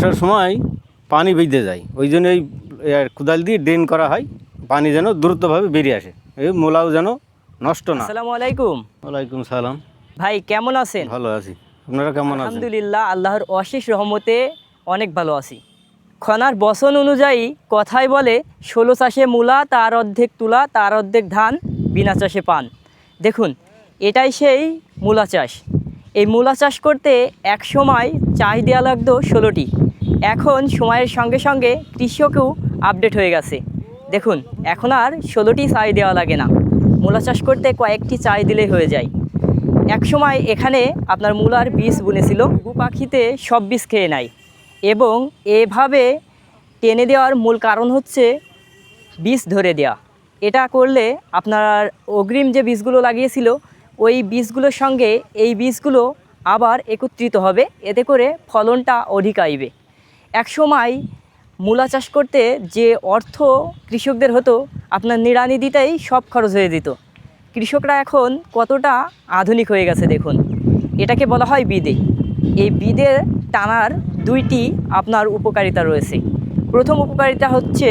বর্ষার সময় পানি বেঁধে যায়, ওই জন্য এই কোদাল দিয়ে ড্রেন করা হয়, পানি যেন দ্রুতভাবে বেরিয়ে আসে, এই মূলাও যেন নষ্ট না। আসসালামু আলাইকুম। ওয়ালাইকুম সালাম। ভাই কেমন আছেন? ভালো আছি, আপনারা কেমন আছেন? আলহামদুলিল্লাহ, আল্লাহর অশেষ রহমতে অনেক ভালো আছি। খনার বচন অনুযায়ী কথায় বলে 16 চাষে মূলা, তার অর্ধেক তুলা, তার অর্ধেক ধান, বিনা চাষে পান। দেখুন, এটাই সেই মূলা চাষ। এই মূলা চাষ করতে এক সময় চাষ দেওয়া লাগতো 16টি। এখন সময়ের সঙ্গে সঙ্গে কৃষকও আপডেট হয়ে গেছে। দেখুন, এখন আর 16টি চাষ দেওয়া লাগে না, মূলা চাষ করতে কয়েকটি চাষ দিলেই হয়ে যায়। এক সময় এখানে আপনার মূলার বীজ বুনেছিল, ঘুঘু পাখিতে সব বীজ খেয়ে নেয়, এবং এভাবে টেনে দেওয়ার মূল কারণ হচ্ছে বীজ ধরে দেওয়া। এটা করলে আপনার অগ্রিম যে বীজগুলো লাগিয়েছিল ওই বীজগুলোর সঙ্গে এই বীজগুলো আবার একত্রিত হবে, এতে করে ফলনটা অধিক আসবে। এক সময় মূলা চাষ করতে যে অর্থ কৃষকদের হতো, আপনার নিড়ানি দিতেই সব খরচ হয়ে যেত। কৃষকরা এখন কতটা আধুনিক হয়ে গেছে দেখুন। এটাকে বলা হয় বিদে। এই বিদের টানার দুইটি আপনার উপকারিতা রয়েছে। প্রথম উপকারিতা হচ্ছে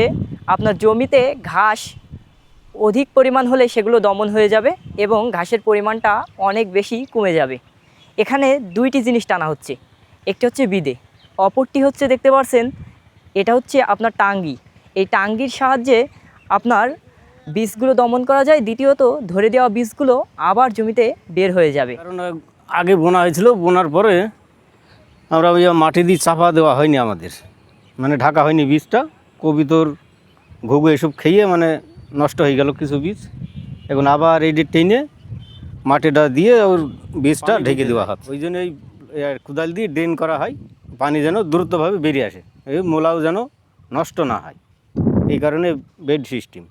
আপনার জমিতে ঘাস অধিক পরিমাণ হলে সেগুলো দমন হয়ে যাবে এবং ঘাসের পরিমাণটা অনেক বেশি কমে যাবে। এখানে দুইটি জিনিস টানা হচ্ছে, একটি হচ্ছে বিদে, অপরটি হচ্ছে দেখতে পাচ্ছেন এটা হচ্ছে আপনার টাঙ্গি। এই টাঙ্গির সাহায্যে আপনার বীজগুলো দমন করা যায়, দ্বিতীয়ত ধরে দেওয়া বীজগুলো আবার জমিতে বের হয়ে যাবে। কারণ আগে বোনা হয়েছিল, বোনার পরে আমরা ওই মাটি দিয়ে চাপা দেওয়া হয়নি, আমাদের মানে ঢাকা হয়নি বীজটা, কবিতর ঘুঘু এসব খেয়ে মানে নষ্ট হয়ে গেল কিছু বীজ। এখন আবার এই টেনে মাটিটা দিয়ে ওর বীজটা ঢেকে দেওয়া হয়, ওই জন্য এই কোদাল দিয়ে ড্রেন করা হয়, পানি যেন দ্রুতভাবে বেরিয়ে আসে, এই মূলাও যেন নষ্ট না হয়, এই কারণে বেড সিস্টেম।